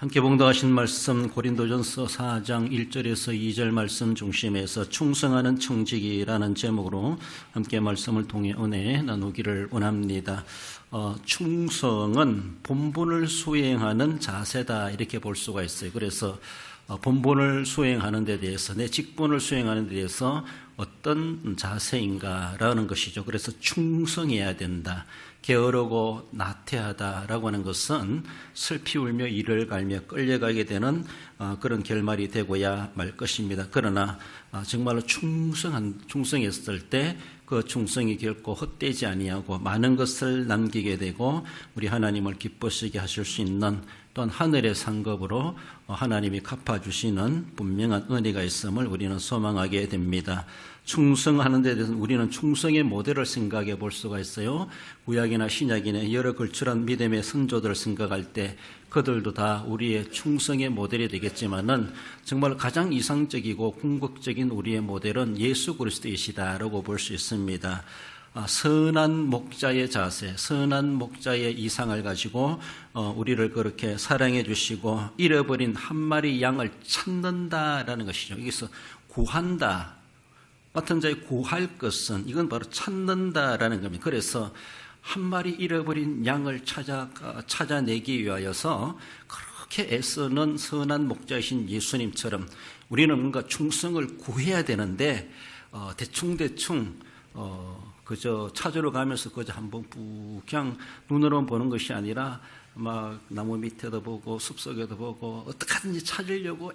함께 봉독하신 말씀 고린도전서 4장 1절에서 2절 말씀 중심에서 충성하는 청지기라는 제목으로 함께 말씀을 통해 은혜 나누기를 원합니다. 충성은 본분을 수행하는 자세다 이렇게 볼 수가 있어요. 그래서 본분을 수행하는 데 대해서 내 직분을 수행하는 데 대해서 어떤 자세인가라는 것이죠. 그래서 충성해야 된다. 게으르고 나태하다라고 하는 것은 슬피 울며 이를 갈며 끌려가게 되는 그런 결말이 되고야 말 것입니다. 그러나 정말로 충성했을 때 그 충성이 결코 헛되지 아니하고 많은 것을 남기게 되고 우리 하나님을 기쁘시게 하실 수 있는 또한 하늘의 상급으로 하나님이 갚아주시는 분명한 은혜가 있음을 우리는 소망하게 됩니다. 충성하는 데 대해서는 우리는 충성의 모델을 생각해 볼 수가 있어요. 구약이나 신약이나 여러 걸출한 믿음의 선조들을 생각할 때 그들도 다 우리의 충성의 모델이 되겠지만은 정말 가장 이상적이고 궁극적인 우리의 모델은 예수 그리스도이시다라고 볼 수 있습니다. 선한 목자의 자세, 선한 목자의 이상을 가지고 우리를 그렇게 사랑해 주시고 잃어버린 한 마리 양을 찾는다라는 것이죠. 여기서 구한다. 같은 자의 구할 것은 이건 바로 찾는다라는 겁니다. 그래서 한 마리 잃어버린 양을 찾아내기 위하여서 그렇게 애쓰는 선한 목자이신 예수님처럼 우리는 뭔가 충성을 구해야 되는데 대충 그저 찾으러 가면서 그저 한번 그냥 눈으로 보는 것이 아니라 막 나무 밑에도 보고 숲속에도 보고 어떻게든지 찾으려고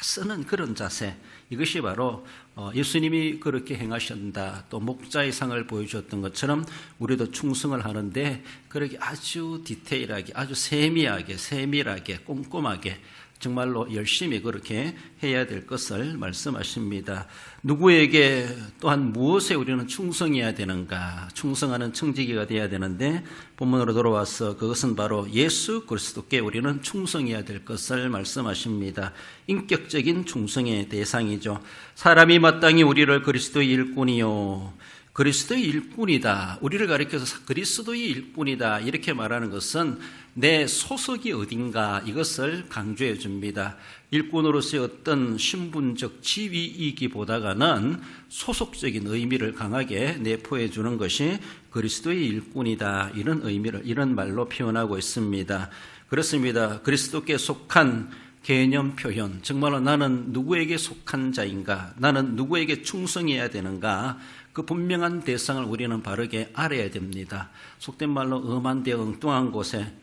애쓰는 그런 자세, 이것이 바로 예수님이 그렇게 행하신다. 또 목자의 상을 보여주었던 것처럼 우리도 충성을 하는데 그렇게 아주 디테일하게, 아주 세밀하게 꼼꼼하게 정말로 열심히 그렇게 해야 될 것을 말씀하십니다. 누구에게 또한 무엇에 우리는 충성해야 되는가? 충성하는 청지기가 되어야 되는데 본문으로 돌아와서 그것은 바로 예수 그리스도께 우리는 충성해야 될 것을 말씀하십니다. 인격적인 충성의 대상이죠. 사람이 마땅히 우리를 그리스도의 일꾼이요, 그리스도의 일꾼이다, 우리를 가리켜서 그리스도의 일꾼이다 이렇게 말하는 것은 내 소속이 어딘가 이것을 강조해 줍니다. 일꾼으로서의 어떤 신분적 지위이기보다는 소속적인 의미를 강하게 내포해 주는 것이 그리스도의 일꾼이다, 이런 의미를 이런 말로 표현하고 있습니다. 그렇습니다. 그리스도께 속한 개념 표현, 정말로 나는 누구에게 속한 자인가, 나는 누구에게 충성해야 되는가, 그 분명한 대상을 우리는 바르게 알아야 됩니다. 속된 말로 엄한 데 엉뚱한 곳에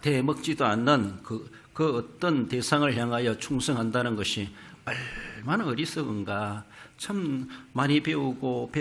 대먹지도 않는 그 어떤 대상을 향하여 충성한다는 것이 얼마나 어리석은가. 참 많이 배우고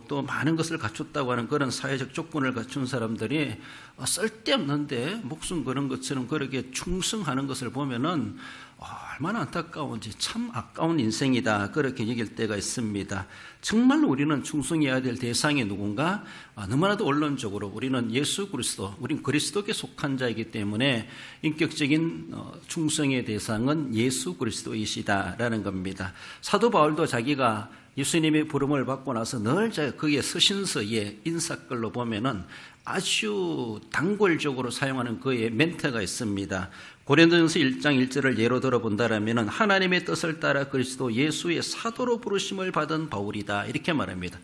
또 많은 것을 갖췄다고 하는 그런 사회적 조건을 갖춘 사람들이 쓸데없는데 목숨 거는 것처럼 그렇게 충성하는 것을 보면은 얼마나 안타까운지, 참 아까운 인생이다 그렇게 여길 때가 있습니다. 정말로 우리는 충성해야 될 대상이 누군가? 너무나도 원론적으로 우리는 예수 그리스도, 우린 그리스도께 속한 자이기 때문에 인격적인 충성의 대상은 예수 그리스도이시다라는 겁니다. 사도 바울도 자기가 예수님의 부름을 받고 나서 늘 그의 서신서에 인사글로 보면은 아주 단골적으로 사용하는 그의 멘트가 있습니다. 고린도전서 1장 1절을 예로 들어본다라면 하나님의 뜻을 따라 그리스도 예수의 사도로 부르심을 받은 바울이다 이렇게 말합니다.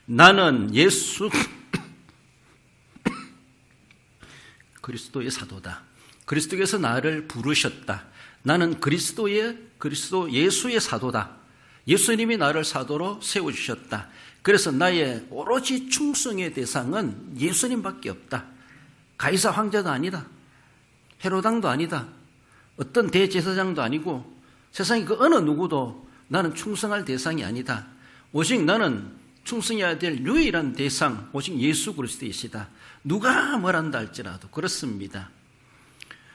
나는 예수 그리스도의 사도다. 그리스도께서 나를 부르셨다. 나는 그리스도 예수의 사도다. 예수님이 나를 사도로 세워주셨다. 그래서 나의 오로지 충성의 대상은 예수님밖에 없다. 가이사 황제도 아니다. 헤로당도 아니다. 어떤 대제사장도 아니고 세상에 그 어느 누구도 나는 충성할 대상이 아니다. 오직 나는 충성해야 될 유일한 대상, 오직 예수 그리스도이시다. 누가 뭐란다 할지라도 그렇습니다.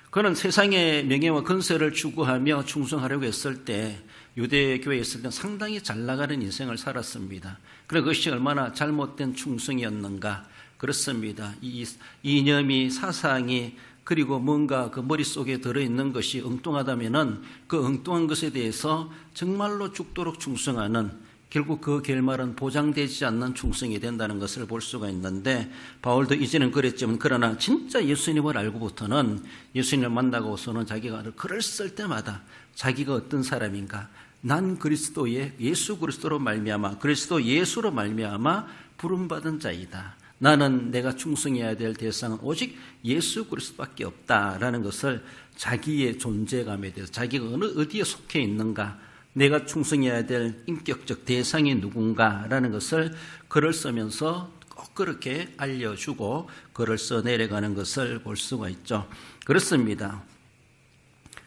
그는 세상의 명예와 건설을 추구하며 충성하려고 했을 때 유대교회에 있을 때 상당히 잘 나가는 인생을 살았습니다. 그래서 그것이 얼마나 잘못된 충성이었는가. 그렇습니다. 이 이념이, 사상이, 그리고 뭔가 그 머릿속에 들어있는 것이 엉뚱하다면은 그 엉뚱한 것에 대해서 정말로 죽도록 충성하는 결국 그 결말은 보장되지 않는 충성이 된다는 것을 볼 수가 있는데, 바울도 이제는 그랬지만 그러나 진짜 예수님을 알고부터는, 예수님을 만나고서는 자기가 글을 쓸 때마다 자기가 어떤 사람인가, 난 그리스도의 예수 그리스도로 말미암아, 그리스도 예수로 말미암아 부름받은 자이다. 나는 내가 충성해야 될 대상은 오직 예수 그리스도밖에 없다라는 것을 자기의 존재감에 대해서, 자기가 어디에 속해 있는가, 내가 충성해야 될 인격적 대상이 누군가라는 것을 글을 쓰면서 꼭 그렇게 알려주고 글을 써내려가는 것을 볼 수가 있죠. 그렇습니다.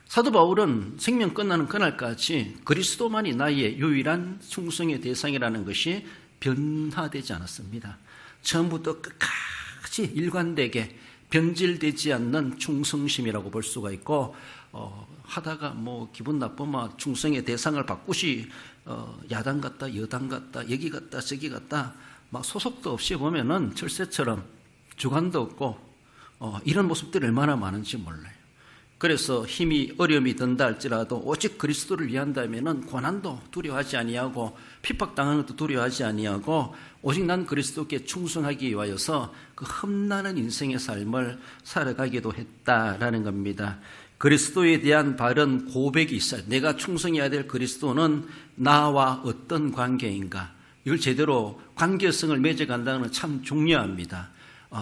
사도 바울은 생명 끝나는 그날까지 그리스도만이 나의 유일한 충성의 대상이라는 것이 변화되지 않았습니다. 처음부터 끝까지 일관되게 변질되지 않는 충성심이라고 볼 수가 있고, 하다가 뭐 기분 나쁘면 충성의 대상을 바꾸시, 야당 같다 여당 같다 여기 같다 저기 같다 막 소속도 없이 보면은 철새처럼 주관도 없고, 이런 모습들이 얼마나 많은지 몰라요. 그래서 힘이 어려움이 든다 할지라도 오직 그리스도를 위한다면은 고난도 두려워하지 아니하고 핍박당하는 것도 두려워하지 아니하고 오직 난 그리스도께 충성하기 위하여서 그 험난한 인생의 삶을 살아가기도 했다라는 겁니다. 그리스도에 대한 바른 고백이 있어요. 내가 충성해야 될 그리스도는 나와 어떤 관계인가, 이걸 제대로 관계성을 맺어간다는 건 참 중요합니다.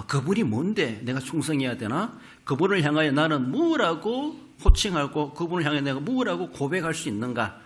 그분이 뭔데 내가 충성해야 되나? 그분을 향하여 나는 뭐라고 호칭하고 그분을 향해 내가 뭐라고 고백할 수 있는가?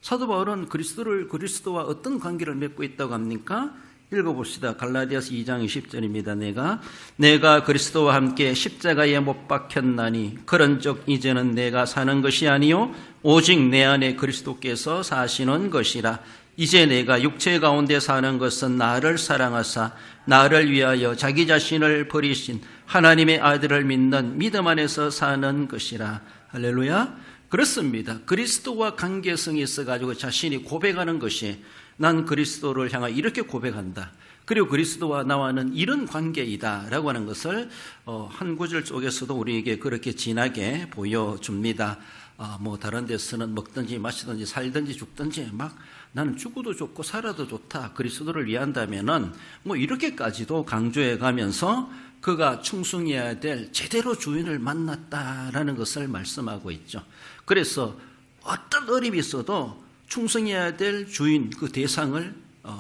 사도 바울은 그리스도와 어떤 관계를 맺고 있다고 합니까? 읽어봅시다. 갈라디아서 2장 20절입니다. 내가 그리스도와 함께 십자가에 못 박혔나니 그런즉 이제는 내가 사는 것이 아니요 오직 내 안에 그리스도께서 사시는 것이라. 이제 내가 육체 가운데 사는 것은 나를 사랑하사 나를 위하여 자기 자신을 버리신 하나님의 아들을 믿는 믿음 안에서 사는 것이라. 할렐루야. 그렇습니다. 그리스도와 관계성이 있어가지고 자신이 고백하는 것이, 난 그리스도를 향하여 이렇게 고백한다, 그리고 그리스도와 나와는 이런 관계이다 라고 하는 것을 한 구절 속에서도 우리에게 그렇게 진하게 보여줍니다. 뭐 다른 데서는 먹든지 마시든지 살든지 죽든지 막 나는 죽어도 좋고 살아도 좋다, 그리스도를 위한다면은 뭐 이렇게까지도 강조해 가면서 그가 충성해야 될 제대로 주인을 만났다라는 것을 말씀하고 있죠. 그래서 어떤 어려움이 있어도 충성해야 될 주인, 그 대상을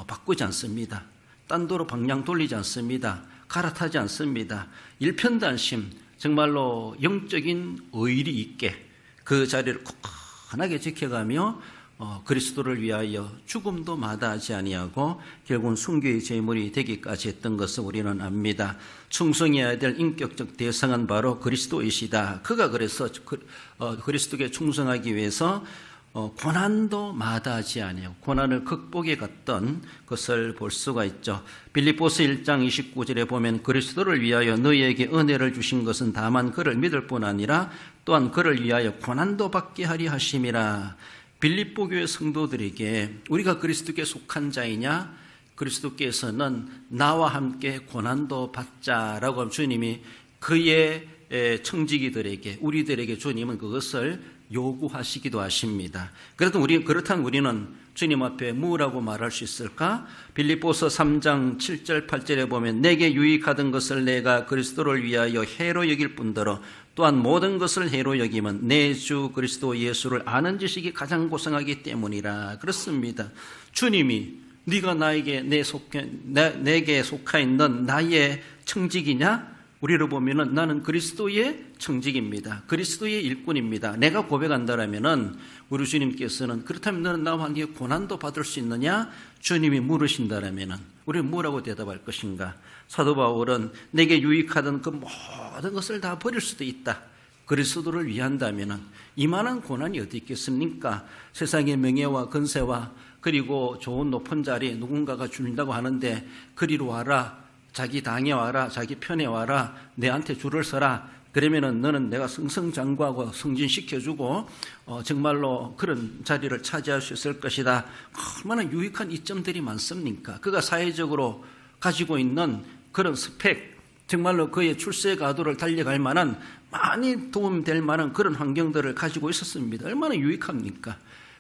바꾸지 않습니다. 딴 도로 방향 돌리지 않습니다. 갈아타지 않습니다. 일편단심, 정말로 영적인 의리 있게 그 자리를 굳건하게 지켜가며 그리스도를 위하여 죽음도 마다하지 아니하고 결국은 순교의 제물이 되기까지 했던 것을 우리는 압니다. 충성해야 될 인격적 대상은 바로 그리스도이시다. 그가 그래서 그리스도께 충성하기 위해서 고난도 마다하지 아니하고 고난을 극복해 갔던 것을 볼 수가 있죠. 빌립보서 1장 29절에 보면 그리스도를 위하여 너희에게 은혜를 주신 것은 다만 그를 믿을 뿐 아니라 또한 그를 위하여 고난도 받게 하리 하심이라. 빌립보 교회 성도들에게 우리가 그리스도께 속한 자이냐, 그리스도께서는 나와 함께 고난도 받자라고 하면 주님이 그의 청지기들에게, 우리들에게 주님은 그것을 요구하시기도 하십니다. 그렇다면 우리는 주님 앞에 뭐라고 말할 수 있을까? 빌립보서 3장 7절 8절에 보면 내게 유익하던 것을 내가 그리스도를 위하여 해로 여길 뿐더러 또한 모든 것을 해로 여기면 내 주 그리스도 예수를 아는 지식이 가장 고상하기 때문이라. 그렇습니다. 주님이 네가 내게 속하 있는 나의 청직이냐? 우리로 보면은 나는 그리스도의 청직입니다. 그리스도의 일꾼입니다. 내가 고백한다라면은 우리 주님께서는 그렇다면 너는 나와 함께 고난도 받을 수 있느냐? 주님이 물으신다라면은 우리는 뭐라고 대답할 것인가? 사도 바울은 내게 유익하던 그 모든 것을 다 버릴 수도 있다. 그리스도를 위한다면은 이만한 고난이 어디 있겠습니까? 세상의 명예와 건세와 그리고 좋은 높은 자리 누군가가 준다고 하는데 그리로 와라, 자기 당에 와라, 자기 편에 와라, 내한테 줄을 서라. 그러면은 너는 내가 승승장구하고 승진시켜주고 정말로 그런 자리를 차지할 수 있을 것이다. 얼마나 유익한 이점들이 많습니까? 그가 사회적으로 가지고 있는 그런 스펙, 정말로 그의 출세 가도를 달려갈 만한 많이 도움될 만한 그런 환경들을 가지고 있었습니다. 얼마나 유익합니까?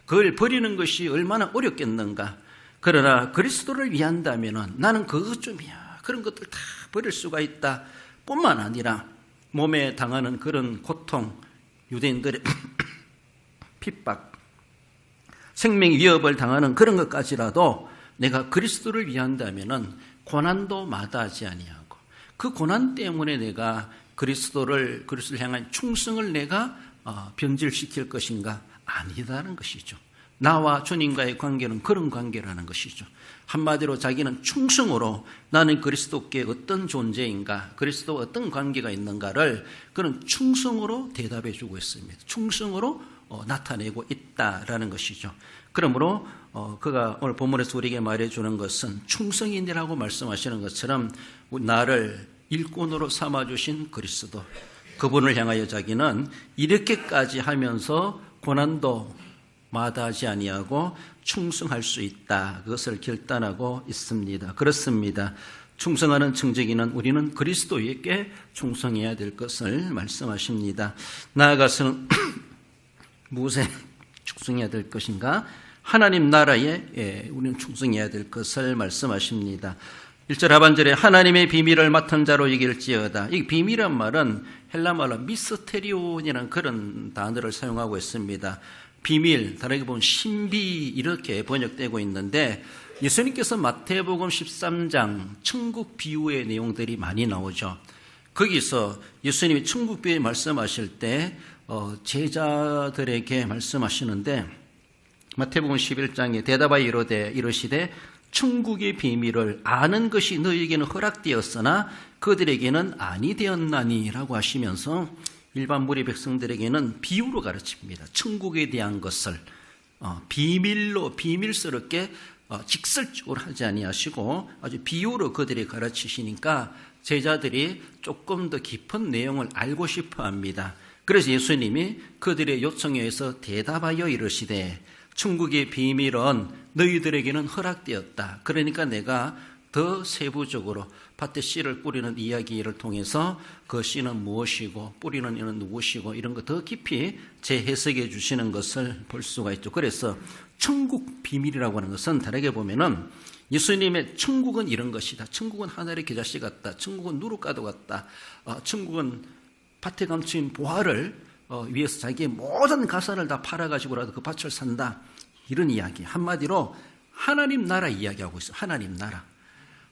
그걸 버리는 것이 얼마나 어렵겠는가. 그러나 그리스도를 위한다면 나는 그것쯤이야. 그런 것들 다 버릴 수가 있다. 뿐만 아니라 몸에 당하는 그런 고통, 유대인들의 핍박, 생명 위협을 당하는 그런 것까지라도 내가 그리스도를 위한다면 고난도 마다하지 아니하고 그 고난 때문에 내가 그리스도를 향한 충성을 내가 변질시킬 것인가? 아니다는 것이죠. 나와 주님과의 관계는 그런 관계라는 것이죠. 한마디로 자기는 충성으로 나는 그리스도께 어떤 존재인가, 그리스도와 어떤 관계가 있는가를 그는 충성으로 대답해 주고 있습니다. 충성으로 나타내고 있다라는 것이죠. 그러므로 그가 오늘 본문에서 우리에게 말해주는 것은 충성인이라고 말씀하시는 것처럼 나를 일꾼으로 삼아주신 그리스도, 그분을 향하여 자기는 이렇게까지 하면서 고난도 마다하지 아니하고 충성할 수 있다. 그것을 결단하고 있습니다. 그렇습니다. 충성하는 청지기는 우리는 그리스도에게 충성해야 될 것을 말씀하십니다. 나아가서는 무엇에 충성해야 될 것인가? 하나님 나라에 우리는 충성해야 될 것을 말씀하십니다. 1절 하반절에 하나님의 비밀을 맡은 자로 여길지어다. 이 비밀이란 말은 헬라말로 미스테리온이라는 그런 단어를 사용하고 있습니다. 비밀, 다르게 보면 신비 이렇게 번역되고 있는데 예수님께서 마태복음 13장 천국 비유의 내용들이 많이 나오죠. 거기서 예수님이 천국 비유에 말씀하실 때 제자들에게 말씀하시는데 마태복음 11장에 대답하여 이르시되 천국의 비밀을 아는 것이 너희에게는 허락되었으나 그들에게는 아니 되었나니라고 하시면서 일반 무리 백성들에게는 비유로 가르칩니다. 천국에 대한 것을 비밀스럽게 직설적으로 하지 아니하시고 아주 비유로 그들이 가르치시니까 제자들이 조금 더 깊은 내용을 알고 싶어 합니다. 그래서 예수님이 그들의 요청에 의해서 대답하여 이르시되 천국의 비밀은 너희들에게는 허락되었다. 그러니까 내가 더 세부적으로 밭에 씨를 뿌리는 이야기를 통해서 그 씨는 무엇이고 뿌리는 이는 누구시고 이런 거 더 깊이 재해석해 주시는 것을 볼 수가 있죠. 그래서 천국 비밀이라고 하는 것은 다르게 보면은 예수님의 천국은 이런 것이다. 천국은 하늘의 겨자씨 같다. 천국은 누룩가도 같다. 천국은 밭에 감춘 보화를 위해서 자기의 모든 가산을 다 팔아가지고라도 그 밭을 산다. 이런 이야기. 한마디로 하나님 나라 이야기하고 있어요. 하나님 나라.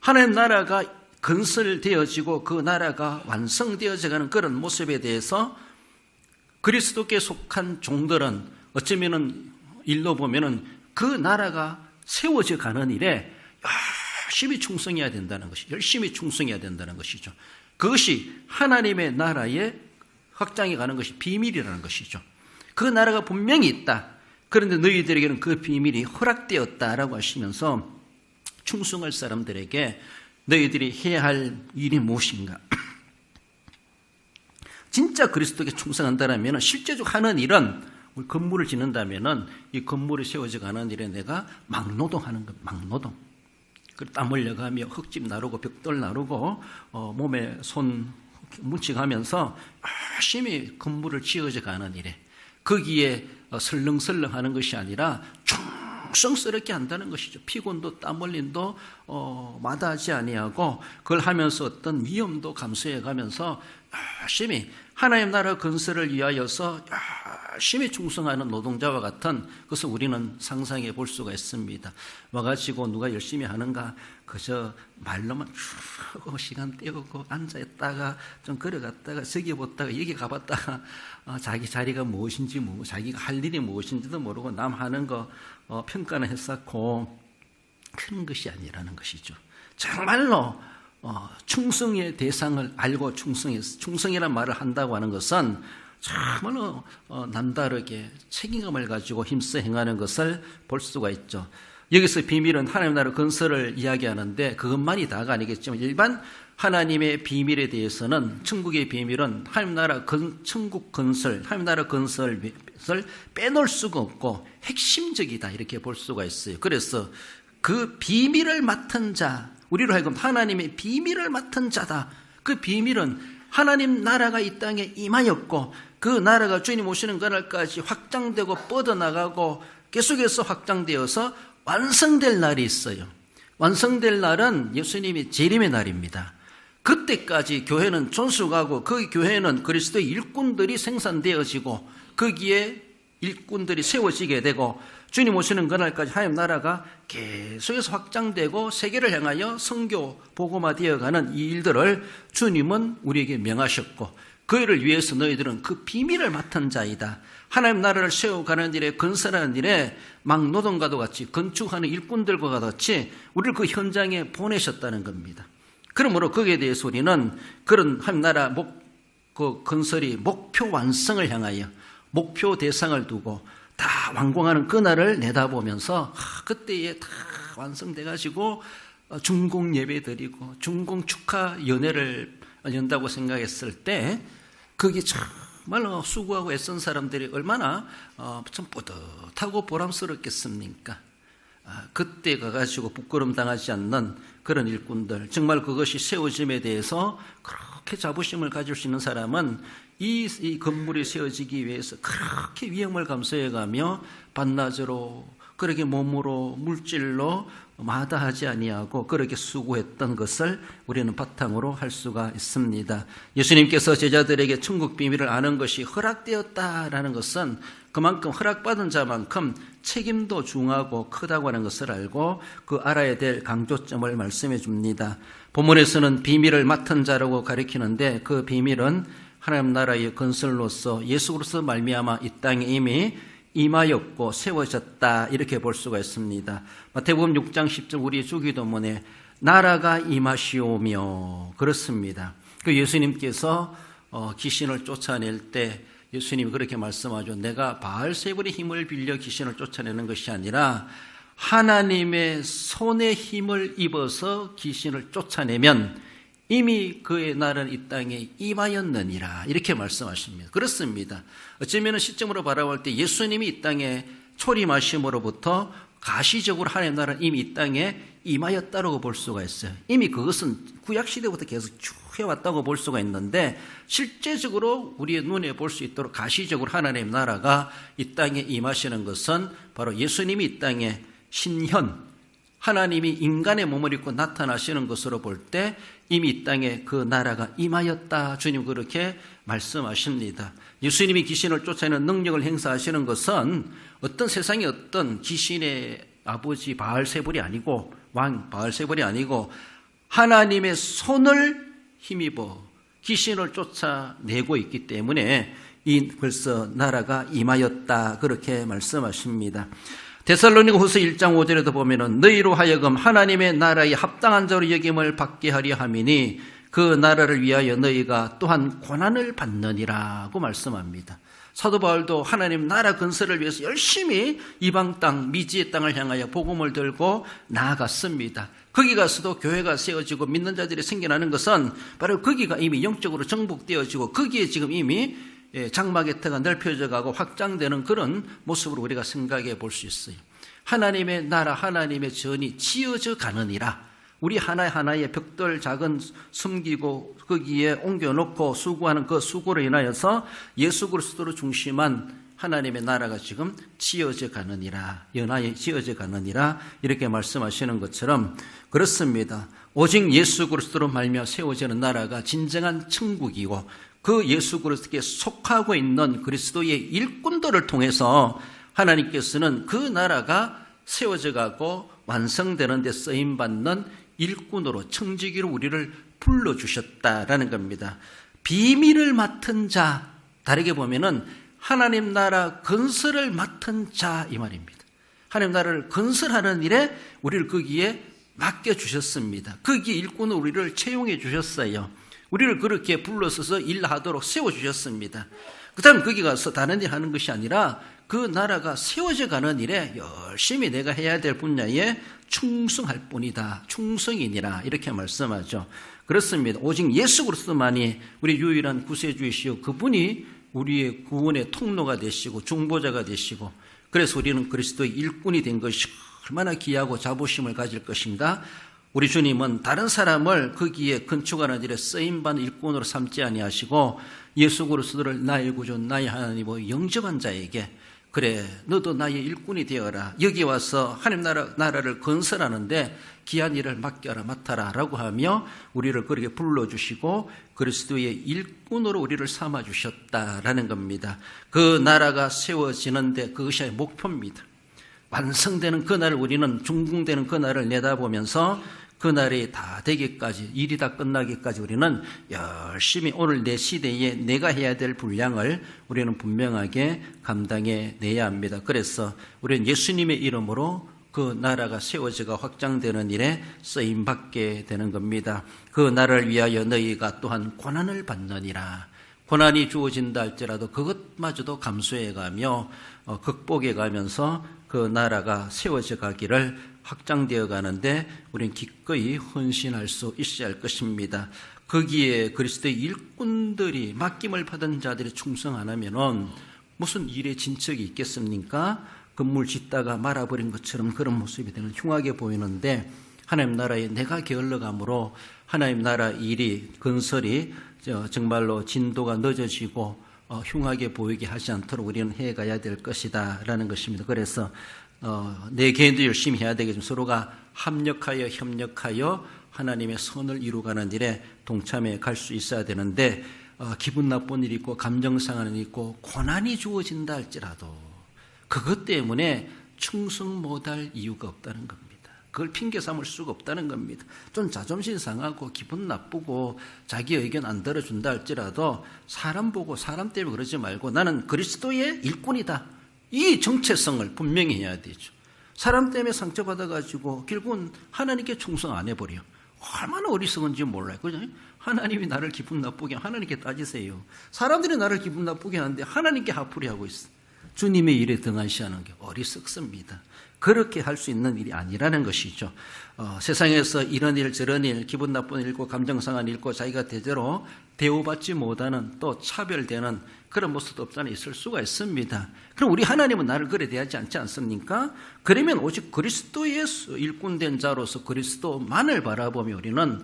하나님 나라가 건설되어지고 그 나라가 완성되어져가는 그런 모습에 대해서 그리스도께 속한 종들은 어쩌면은 일로 보면은 그 나라가 세워져 가는 일에 열심히 충성해야 된다는 것이, 열심히 충성해야 된다는 것이죠. 그것이 하나님의 나라의 확장해 가는 것이 비밀이라는 것이죠. 그 나라가 분명히 있다. 그런데 너희들에게는 그 비밀이 허락되었다라고 하시면서 충성할 사람들에게 너희들이 해야 할 일이 무엇인가? 진짜 그리스도께 충성한다면 실제적으로 하는 일은 우리 건물을 짓는다면 이 건물이 세워져 가는 일에 내가 막노동하는 것, 막노동. 땀 흘려가며 흙집 나르고 벽돌 나르고 몸에 손 뭉치가면서 열심히 건물을 지어져 가는 일에 거기에 설렁설렁하는 것이 아니라 충성스럽게 한다는 것이죠. 피곤도 땀 흘림도 마다하지 아니하고 그걸 하면서 어떤 위험도 감수해 가면서 열심히 하나님 나라 건설을 위하여서 열심히 충성하는 노동자와 같은 것을 우리는 상상해 볼 수가 있습니다. 와가지고 누가 열심히 하는가? 그저 말로만 쭉 시간 때우고 앉아있다가 좀 걸어갔다가 저기 보다가 여기 가봤다가 자기 자리가 무엇인지 자기가 할 일이 무엇인지도 모르고 남 하는 거 평가는 했었고 그런 것이 아니라는 것이죠. 정말로 충성의 대상을 알고 충성이라는 말을 한다고 하는 것은 정말로 남다르게 책임감을 가지고 힘써 행하는 것을 볼 수가 있죠. 여기서 비밀은 하나님 나라 건설을 이야기하는데 그것만이 다가 아니겠지만 일반 하나님의 비밀에 대해서는 천국의 비밀은 하나님 나라 천국 건설, 하나님 나라 건설을 빼놓을 수가 없고 핵심적이다 이렇게 볼 수가 있어요. 그래서 그 비밀을 맡은 자, 우리로 하여금 하나님의 비밀을 맡은 자다. 그 비밀은 하나님 나라가 이 땅에 임하였고 그 나라가 주님 오시는 그날까지 확장되고 뻗어나가고 계속해서 확장되어서 완성될 날이 있어요. 완성될 날은 예수님이 재림의 날입니다. 그때까지 교회는 존속하고 그 교회는 그리스도의 일꾼들이 생산되어지고 거기에 일꾼들이 세워지게 되고 주님 오시는 그날까지 하나님 나라가 계속해서 확장되고 세계를 향하여 선교 복음화되어가는 이 일들을 주님은 우리에게 명하셨고 그 일을 위해서 너희들은 그 비밀을 맡은 자이다. 하나님 나라를 세워가는 일에 건설하는 일에 막노동과도 같이 건축하는 일꾼들과 같이 우리를 그 현장에 보내셨다는 겁니다. 그러므로 거기에 대해서 우리는 그런 하나님 나라 그 건설이 목표 완성을 향하여 목표 대상을 두고 다 완공하는 그날을 내다보면서 그때에 다 완성돼가지고 중공 예배 드리고 중공 축하 연회를 연다고 생각했을 때 그게 정말로 수고하고 애쓴 사람들이 얼마나 좀 뿌듯하고 보람스럽겠습니까? 그때 가가지고 부끄럼 당하지 않는 그런 일꾼들, 정말 그것이 세워짐에 대해서 그렇게 자부심을 가질 수 있는 사람은 이 건물이 세워지기 위해서 그렇게 위험을 감수해가며 반나절로 그렇게 몸으로 물질로 마다하지 아니하고 그렇게 수고했던 것을 우리는 바탕으로 할 수가 있습니다. 예수님께서 제자들에게 천국 비밀을 아는 것이 허락되었다라는 것은 그만큼 허락받은 자만큼 책임도 중하고 크다고 하는 것을 알고 그 알아야 될 강조점을 말씀해 줍니다. 본문에서는 비밀을 맡은 자라고 가리키는데 그 비밀은 하나님 나라의 건설로서 예수 그리스도 말미암아 이 땅에 이미 임하였고 세워졌다 이렇게 볼 수가 있습니다. 마태복음 6장 10절 우리 주기도문에 나라가 임하시오며 그렇습니다. 그 예수님께서 귀신을 쫓아낼 때 예수님이 그렇게 말씀하죠. 내가 바알세불의 힘을 빌려 귀신을 쫓아내는 것이 아니라 하나님의 손에 힘을 입어서 귀신을 쫓아내면 이미 그의 날은 이 땅에 임하였느니라 이렇게 말씀하십니다. 그렇습니다. 어쩌면 시점으로 바라볼 때 예수님이 이 땅에 초림하심으로부터 가시적으로 하나님의 나라는 이미 이 땅에 임하였다고 볼 수가 있어요. 이미 그것은 구약시대부터 계속 쭉 해왔다고 볼 수가 있는데 실제적으로 우리의 눈에 볼 수 있도록 가시적으로 하나님의 나라가 이 땅에 임하시는 것은 바로 예수님이 이 땅에 신현 하나님이 인간의 몸을 입고 나타나시는 것으로 볼 때 이미 이 땅에 그 나라가 임하였다. 주님 그렇게 말씀하십니다. 예수님이 귀신을 쫓아내는 능력을 행사하시는 것은 어떤 세상의 어떤 귀신의 아버지 바알세불이 아니고 왕 바알세불이 아니고 하나님의 손을 힘입어 귀신을 쫓아내고 있기 때문에 이 벌써 나라가 임하였다. 그렇게 말씀하십니다. 데살로니가 후서 1장 5절에도 보면은 너희로 하여금 하나님의 나라에 합당한 자로 여김을 받게 하려 함이니 그 나라를 위하여 너희가 또한 고난을 받느니라고 말씀합니다. 사도 바울도 하나님 나라 건설을 위해서 열심히 이방 땅 미지의 땅을 향하여 복음을 들고 나아갔습니다. 거기 가서도 교회가 세워지고 믿는 자들이 생겨나는 것은 바로 거기가 이미 영적으로 정복되어지고 거기에 지금 이미 장막의 터가 넓혀져 가고 확장되는 그런 모습으로 우리가 생각해 볼 수 있어요. 하나님의 나라 하나님의 전이 지어져 가느니라. 우리 하나하나의 벽돌 작은 숨기고 거기에 옮겨놓고 수고하는 그 수고로 인하여서 예수 그리스도로 중심한 하나님의 나라가 지금 지어져 가느니라. 연하에 지어져 가느니라. 이렇게 말씀하시는 것처럼 그렇습니다. 오직 예수 그리스도로 말미암아 세워지는 나라가 진정한 천국이고 그 예수 그리스도께 속하고 있는 그리스도의 일꾼들을 통해서 하나님께서는 그 나라가 세워져 가고 완성되는 데 쓰임받는 일꾼으로 청지기로 우리를 불러주셨다라는 겁니다. 비밀을 맡은 자, 다르게 보면은 하나님 나라 건설을 맡은 자 이 말입니다. 하나님 나라를 건설하는 일에 우리를 거기에 맡겨주셨습니다. 거기에 일꾼으로 우리를 채용해 주셨어요. 우리를 그렇게 불러서서 일하도록 세워주셨습니다. 그 다음 거기 가서 다른 일 하는 것이 아니라 그 나라가 세워져 가는 일에 열심히 내가 해야 될 분야에 충성할 뿐이다. 충성이니라 이렇게 말씀하죠. 그렇습니다. 오직 예수 그리스도만이 우리 유일한 구세주이시오. 그분이 우리의 구원의 통로가 되시고 중보자가 되시고 그래서 우리는 그리스도의 일꾼이 된 것이 얼마나 귀하고 자부심을 가질 것인가. 우리 주님은 다른 사람을 거기에 건축하는 일에 쓰임받는 일꾼으로 삼지 아니하시고 예수 그리스도를 나의 구주 나의 하나님으로 영접한 자에게 그래, 너도 나의 일꾼이 되어라. 여기 와서 하나님 나라를 건설하는데 귀한 일을 맡아라 라고 하며 우리를 그렇게 불러주시고 그리스도의 일꾼으로 우리를 삼아주셨다라는 겁니다. 그 나라가 세워지는데 그것이 목표입니다. 완성되는 그날을 우리는 중궁되는 그날을 내다보면서 그날이 다 되기까지, 일이 다 끝나기까지 우리는 열심히 오늘 내 시대에 내가 해야 될 분량을 우리는 분명하게 감당해 내야 합니다. 그래서 우리는 예수님의 이름으로 그 나라가 세워져가 확장되는 일에 쓰임받게 되는 겁니다. 그 나라를 위하여 너희가 또한 고난을 받느니라. 고난이 주어진다 할지라도 그것마저도 감수해가며 극복해 가면서 그 나라가 세워져 가기를 확장되어 가는데 우리는 기꺼이 헌신할 수 있어야 할 것입니다. 거기에 그리스도의 일꾼들이 맡김을 받은 자들이 충성 안 하면은 무슨 일에 진척이 있겠습니까? 건물 짓다가 말아버린 것처럼 그런 모습이 되는 흉하게 보이는데 하나님 나라에 내가 게을러감으로 하나님 나라 일이 건설이 정말로 진도가 늦어지고 흉하게 보이게 하지 않도록 우리는 해가야 될 것이다 라는 것입니다. 그래서 내 개인도 열심히 해야 되겠지만 서로가 합력하여 협력하여 하나님의 선을 이루가는 일에 동참해 갈 수 있어야 되는데 기분 나쁜 일이 있고 감정 상하는 일이 있고 고난이 주어진다 할지라도 그것 때문에 충성 못할 이유가 없다는 겁니다. 그걸 핑계 삼을 수가 없다는 겁니다. 좀 자존심 상하고 기분 나쁘고 자기 의견 안 들어준다 할지라도 사람 보고 사람 때문에 그러지 말고 나는 그리스도의 일꾼이다. 이 정체성을 분명히 해야 되죠. 사람 때문에 상처받아가지고 결국은 하나님께 충성 안 해버려. 얼마나 어리석은지 몰라요. 그죠? 하나님이 나를 기분 나쁘게 하나님께 따지세요. 사람들이 나를 기분 나쁘게 하는데 하나님께 화풀이 하고 있어. 주님의 일에 등한시하는 게 어리석습니다. 그렇게 할 수 있는 일이 아니라는 것이죠. 세상에서 이런 일 저런 일 기분 나쁜 일 있고 감정 상한 일 있고 자기가 제대로 대우받지 못하는 또 차별되는 그런 모습도 없잖아 있을 수가 있습니다. 그럼 우리 하나님은 나를 그래 대하지 않지 않습니까? 그러면 오직 그리스도의 일꾼된 자로서 그리스도만을 바라보며 우리는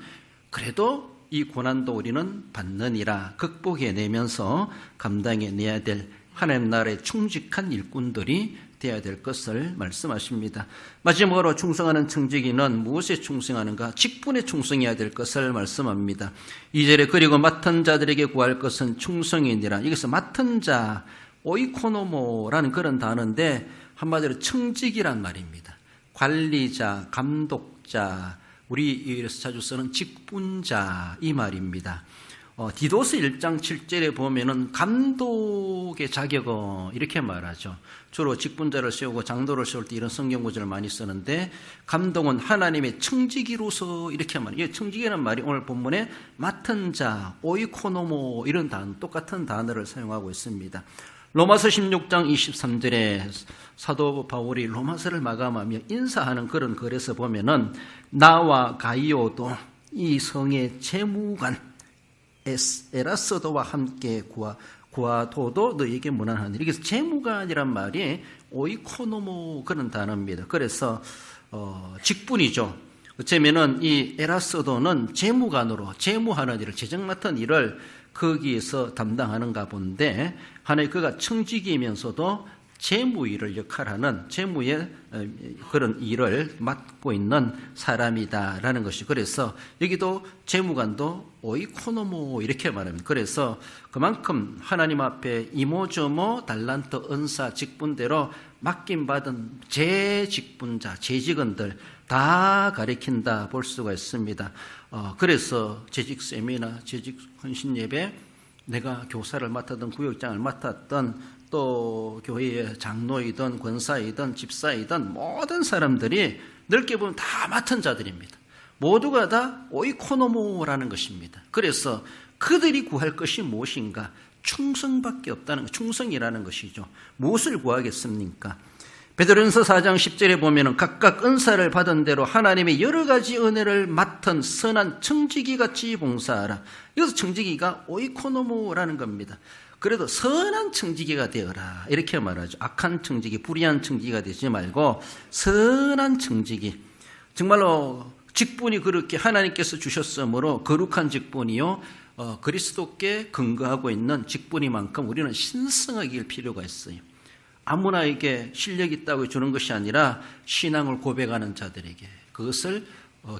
그래도 이 고난도 우리는 받느니라 극복해내면서 감당해내야 될 하나님 나라의 충직한 일꾼들이 되어야 될 것을 말씀하십니다. 마지막으로 충성하는 청지기는 무엇에 충성하는가? 직분에 충성해야 될 것을 말씀합니다. 2절에 그리고 맡은 자들에게 구할 것은 충성이니라. 여기서 맡은 자, 오이코노모라는 그런 단어인데 한마디로 청지기란 말입니다. 관리자, 감독자, 우리 이에서 자주 쓰는 직분자 이 말입니다. 디도스 1장 7절에 보면은 감독의 자격은 이렇게 말하죠. 주로 직분자를 세우고 장로를 세울 때 이런 성경 구절을 많이 쓰는데 감독은 하나님의 청지기로서 이렇게 말해요. 청지기라는 말이 오늘 본문에 맡은 자, 오이코노모 이런 똑같은 단어를 사용하고 있습니다. 로마서 16장 23절에 사도 바울이 로마서를 마감하며 인사하는 그런 글에서 보면은 나와 가이오도 이 성의 재무관 에라스도와 함께 구하도도 너에게 무난하니. 여기서 재무관이란 말이 오이코노모 그런 단어입니다. 그래서 직분이죠. 어쩌면은 이 에라스도는 재무관으로 재무하는 일을 재정 맡은 일을 거기에서 담당하는가 본데 하나의 그가 청지기이면서도 재무 일을 역할하는 재무의 그런 일을 맡고 있는 사람이다라는 것이 그래서 여기도 재무관도 오이코노모 이렇게 말합니다. 그래서 그만큼 하나님 앞에 이모저모 달란트 은사 직분대로 맡김받은 재직분자 재직원들 다 가리킨다 볼 수가 있습니다. 그래서 재직 세미나 재직 헌신 예배 내가 교사를 맡았던 구역장을 맡았던 또 교회의 장로이든 권사이든 집사이든 모든 사람들이 넓게 보면 다 맡은 자들입니다. 모두가 다 오이코노모라는 것입니다. 그래서 그들이 구할 것이 무엇인가? 충성밖에 없다는 것, 충성이라는 것이죠. 무엇을 구하겠습니까? 베드로전서 4장 10절에 보면 각각 은사를 받은 대로 하나님의 여러 가지 은혜를 맡은 선한 청지기같이 봉사하라. 여기서 청지기가 오이코노모라는 겁니다. 그래도 선한 청지기가 되어라 이렇게 말하죠. 악한 청지기, 불의한 청지기가 되지 말고 선한 청지기. 정말로 직분이 그렇게 하나님께서 주셨으므로 거룩한 직분이요 그리스도께 근거하고 있는 직분이만큼 우리는 신성하길 필요가 있어요. 아무나에게 실력 있다고 주는 것이 아니라 신앙을 고백하는 자들에게 그것을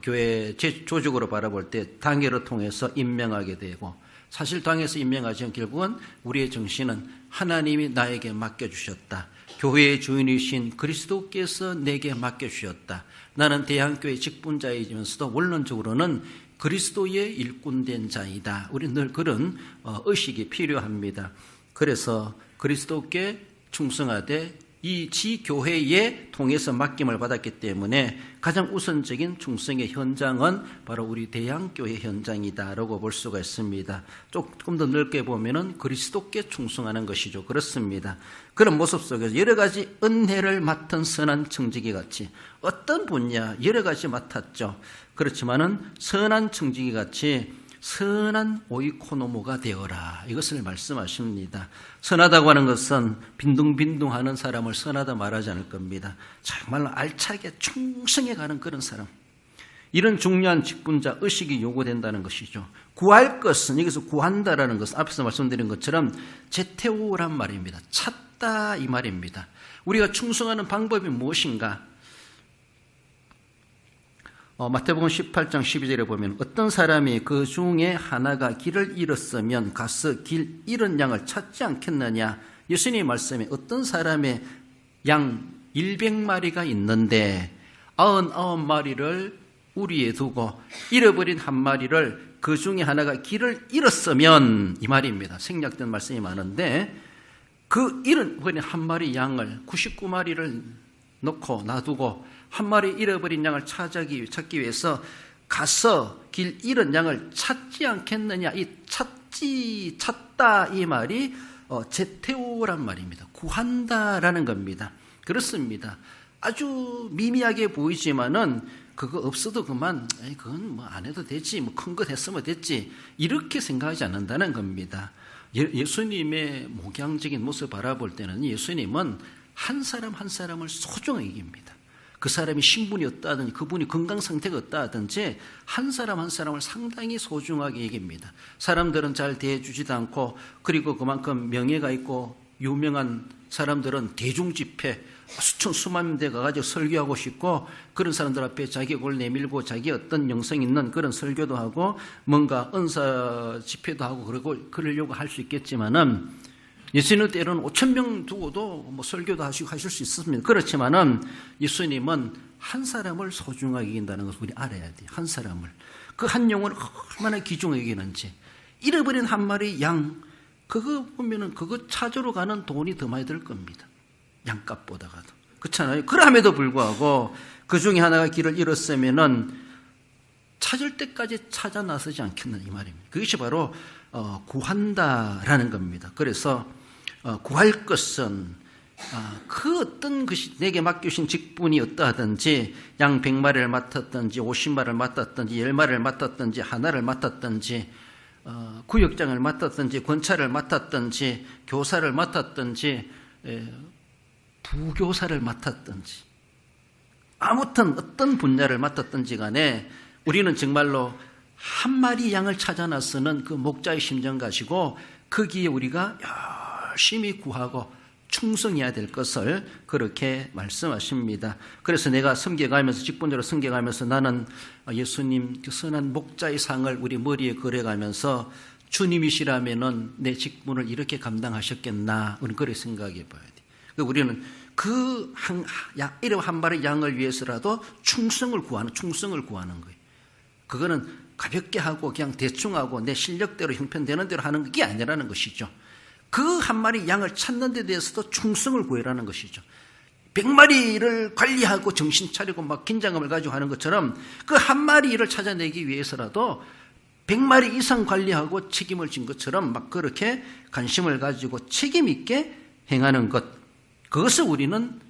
교회 조직으로 바라볼 때 당회를 통해서 임명하게 되고, 사실 당에서 임명하지만 결국은 우리의 정신은 하나님이 나에게 맡겨주셨다. 교회의 주인이신 그리스도께서 내게 맡겨주셨다. 나는 대한교회 직분자이면서도 원론적으로는 그리스도의 일꾼된 자이다. 우리는 늘 그런 의식이 필요합니다. 그래서 그리스도께 충성하되 이 지교회에 통해서 맡김을 받았기 때문에 가장 우선적인 충성의 현장은 바로 우리 대한교회 현장이다라고 볼 수가 있습니다. 조금 더 넓게 보면은 그리스도께 충성하는 것이죠. 그렇습니다. 그런 모습 속에서 여러 가지 은혜를 맡은 선한 청지기 같이 어떤 분야 여러 가지 맡았죠. 그렇지만은 선한 청지기 같이 선한 오이코노모가 되어라, 이것을 말씀하십니다. 선하다고 하는 것은 빈둥빈둥하는 사람을 선하다 말하지 않을 겁니다. 정말로 알차게 충성해가는 그런 사람, 이런 중요한 직분자 의식이 요구된다는 것이죠. 구할 것은, 여기서 구한다라는 것은 앞에서 말씀드린 것처럼 제테오란 말입니다. 찾다 이 말입니다. 우리가 충성하는 방법이 무엇인가? 마태복음 18장 12절에 보면 어떤 사람이 그 중에 하나가 길을 잃었으면 가서 길 잃은 양을 찾지 않겠느냐. 예수님의 말씀에 어떤 사람의 양 100마리가 있는데 99마리를 우리에 두고 잃어버린 한 마리를 그 중에 하나가 길을 잃었으면, 이 말입니다. 생략된 말씀이 많은데 그 잃어버린 한 마리 양을 99마리를 놓고 놔두고 한 마리 잃어버린 양을 찾기 위해서 가서 길 잃은 양을 찾지 않겠느냐. 이 찾다 이 말이 제테오란 말입니다. 구한다라는 겁니다. 그렇습니다. 아주 미미하게 보이지만은 그거 없어도 그만, 그건 뭐 안 해도 되지, 뭐 큰 거 됐으면 됐지, 이렇게 생각하지 않는다는 겁니다. 예수님의 목양적인 모습을 바라볼 때는 예수님은 한 사람 한 사람을 소중하게 여깁니다. 그 사람이 신분이 없다든지 그분이 건강 상태가 없다든지 한 사람 한 사람을 상당히 소중하게 여깁니다. 사람들은 잘 대해주지도 않고, 그리고 그만큼 명예가 있고 유명한 사람들은 대중집회 수천 수만 대 가가지고 설교하고 싶고, 그런 사람들 앞에 자기 얼굴 내밀고 자기 어떤 영성 있는 그런 설교도 하고 뭔가 은사 집회도 하고 그러려고 할 수 있겠지만은, 예수님은 때로는 5,000명 두고도 뭐 설교도 하실 수 있습니다. 그렇지만은 예수님은 한 사람을 소중하게 여긴다는 것을 우리 알아야 돼요. 한 사람을, 그 한 영혼을 얼마나 귀중하게 여기는지. 잃어버린 한 마리 양, 그거 보면은 그거 찾으러 가는 돈이 더 많이 들 겁니다. 양값보다가도. 그렇잖아요. 그럼에도 불구하고 그 중에 하나가 길을 잃었으면은 찾을 때까지 찾아 나서지 않겠느냐, 이 말입니다. 그것이 바로 구한다라는 겁니다. 그래서 구할 것은 그 어떤 것이 내게 맡겨주신 직분이 어떠하든지, 양 100마리를 맡았든지 50마리를 맡았든지 10마리를 맡았든지 하나를 맡았든지 구역장을 맡았든지 권차를 맡았든지 교사를 맡았든지 부교사를 맡았든지, 아무튼 어떤 분야를 맡았든지 간에 우리는 정말로 한 마리 양을 찾아 나서는 그 목자의 심정 가지고 거기에 우리가 열심히 구하고 충성해야 될 것을 그렇게 말씀하십니다. 그래서 내가 섬겨가면서, 직분적으로 섬겨가면서 나는 예수님 그 선한 목자의 상을 우리 머리에 그려가면서 주님이시라면은 내 직분을 이렇게 감당하셨겠나, 우리는 그렇게 생각해 봐야 돼. 우리는 그 한 마리 양을 위해서라도 충성을 구하는 거예요. 그거는 가볍게 하고 그냥 대충 하고 내 실력대로 형편되는 대로 하는 게 아니라는 것이죠. 그 한 마리 양을 찾는 데 대해서도 충성을 구해라는 것이죠. 100마리를 관리하고 정신 차리고 막 긴장감을 가지고 하는 것처럼 그 한 마리를 찾아내기 위해서라도 100마리 이상 관리하고 책임을 진 것처럼 막 그렇게 관심을 가지고 책임 있게 행하는 것, 그것을 우리는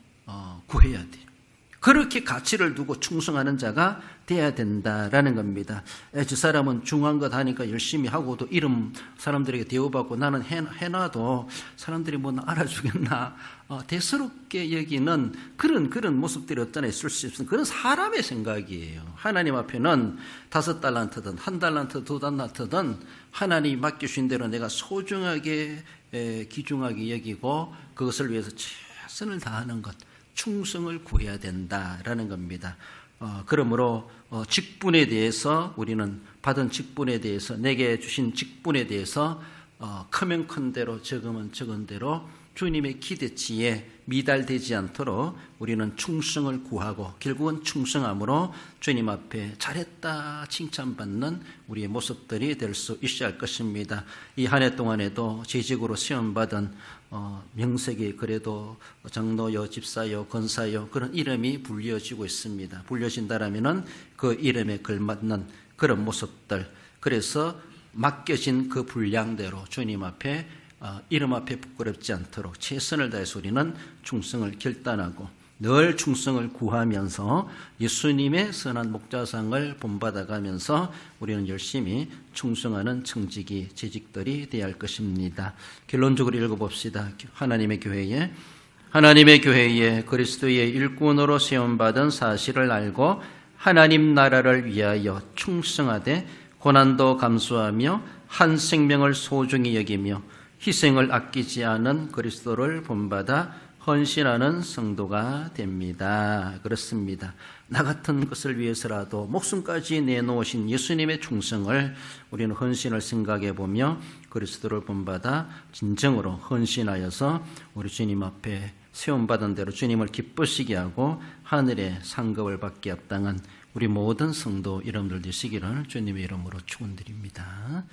구해야 돼요. 그렇게 가치를 두고 충성하는 자가 돼야 된다라는 겁니다. 저 사람은 중요한 것 하니까 열심히 하고도 이름 사람들에게 대우받고 나는 해놔도 사람들이 뭐 알아주겠나, 대수롭게 여기는 그런 모습들이 어쩌나 있을 수 있습니다. 그런 사람의 생각이에요. 하나님 앞에는 5달란트든 1달란트 2달란트든 하나님이 맡겨주신 대로 내가 소중하게 귀중하게 여기고 그것을 위해서 최선을 다하는 것, 충성을 구해야 된다라는 겁니다. 그러므로 직분에 대해서 우리는 받은 직분에 대해서 내게 주신 직분에 대해서 크면 큰 대로 적으면 적은 대로 주님의 기대치에 미달되지 않도록 우리는 충성을 구하고 결국은 충성함으로 주님 앞에 잘했다 칭찬받는 우리의 모습들이 될 수 있어야 할 것입니다. 이 한 해 동안에도 재직으로 시험받은 명색이 그래도 장로요, 집사요, 권사요 그런 이름이 불려지고 있습니다. 불려진다라면은 그 이름에 걸맞는 그런 모습들, 그래서 맡겨진 그 분량대로 주님 앞에 이름 앞에 부끄럽지 않도록 최선을 다해서 우리는 충성을 결단하고 늘 충성을 구하면서 예수님의 선한 목자상을 본받아가면서 우리는 열심히 충성하는 청지기 재직들이 되어야 할 것입니다. 결론적으로 읽어봅시다. 하나님의 교회에 그리스도의 일꾼으로 세움받은 사실을 알고 하나님 나라를 위하여 충성하되 고난도 감수하며 한 생명을 소중히 여기며 희생을 아끼지 않은 그리스도를 본받아 헌신하는 성도가 됩니다. 그렇습니다. 나 같은 것을 위해서라도 목숨까지 내놓으신 예수님의 충성을 우리는 헌신을 생각해 보며 그리스도를 본받아 진정으로 헌신하여서 우리 주님 앞에 세움받은 대로 주님을 기쁘시게 하고 하늘의 상급을 받게 합당한 우리 모든 성도 여러분들 되시기를 주님의 이름으로 축원드립니다.